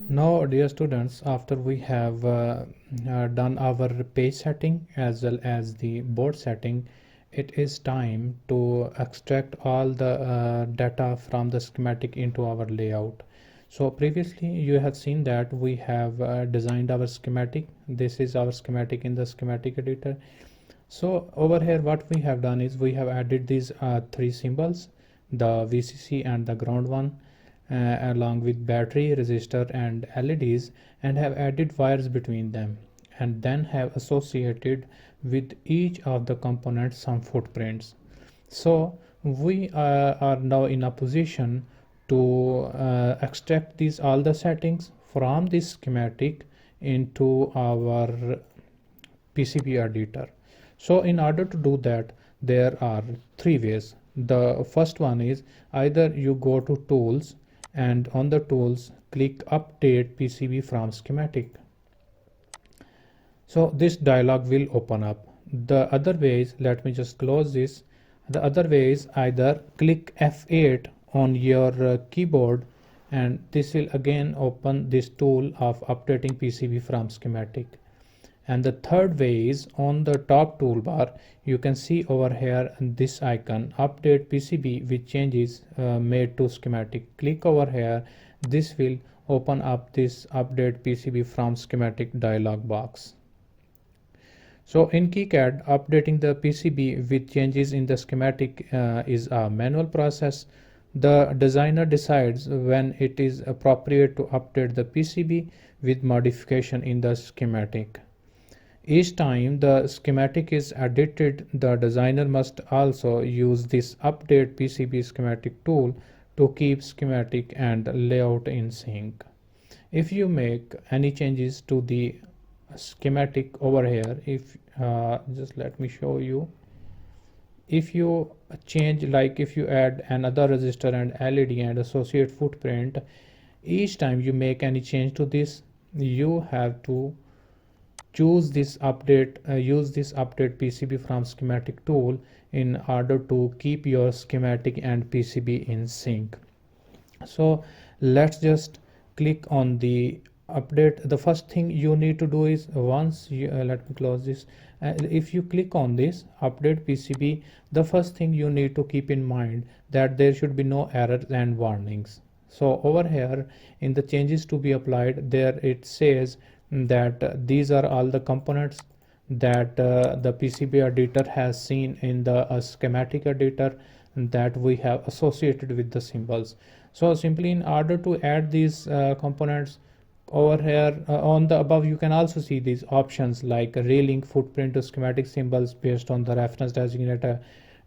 Now, dear students, after we have done our page setting as well as the board setting, it is time to extract all the data from the schematic into our layout. So previously you have seen that we have designed our schematic. This is our schematic in the schematic editor. So over here what we have done is we have added these three symbols, the VCC and the ground one, along with battery, resistor and LEDs, and have added wires between them, and then have associated with each of the components some footprints. So we are now in a position to extract these all the settings from this schematic into our PCB editor. So in order to do that, there are three ways. The first one is either you go to tools and on the tools click update PCB from schematic. So this dialog will open up. The other way is, let me just close this. The other way is either click F8 on your keyboard, and this will again open this tool of updating PCB from schematic. And the third way is on the top toolbar, you can see over here this icon, update PCB with changes made to schematic. Click over here. This will open up this update PCB from schematic dialog box. So in KiCad, updating the PCB with changes in the schematic is a manual process. The designer decides when it is appropriate to update the PCB with modification in the schematic. Each time the schematic is edited, the designer must also use this update PCB schematic tool to keep schematic and layout in sync. If you make any changes to the schematic over here, if just let me show you, if you change, like if you add another resistor and LED and associate footprint, each time you make any change to this, you have to choose this update, use this update PCB from schematic tool in order to keep your schematic and PCB in sync. So let's just click on the update. The first thing you need to do is, once you let me close this, if you click on this update PCB, the first thing you need to keep in mind that there should be no errors and warnings. So over here in the changes to be applied, there it says that these are all the components that the PCB editor has seen in the schematic editor that we have associated with the symbols. So simply in order to add these components, over here on the above you can also see these options like relink footprint to schematic symbols based on the reference designator,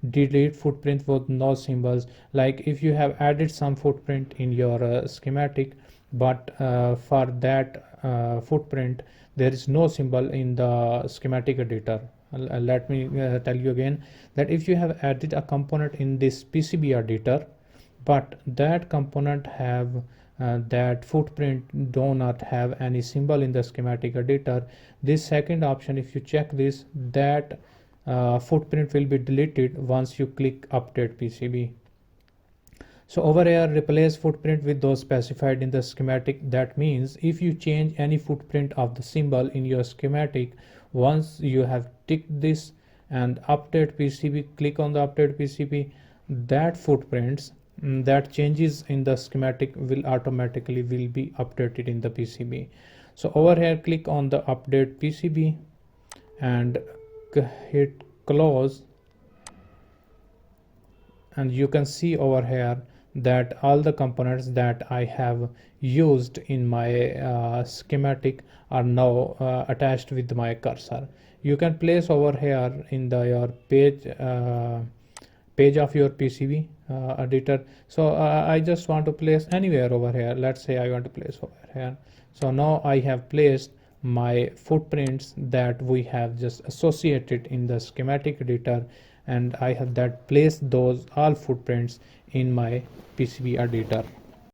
delete footprint with no symbols. Like if you have added some footprint in your schematic, but for that footprint there is no symbol in the schematic editor. Let me tell you again that if you have added a component in this PCB editor, but that component have that footprint do not have any symbol in the schematic editor, this second option, if you check this, that footprint will be deleted once you click update PCB. So over here, replace footprint with those specified in the schematic. That means if you change any footprint of the symbol in your schematic, once you have ticked this and update PCB, click on the update PCB, that footprints that changes in the schematic will automatically be updated in the PCB. So over here, click on the update PCB and hit close, and you can see over here that all the components that I have used in my schematic are now attached with my cursor. You can place over here in the your page of your PCB editor. So I just want to place anywhere over here. Let's say I want to place over here. So now I have placed my footprints that we have just associated in the schematic editor, and I have that placed those all footprints in my PCB editor.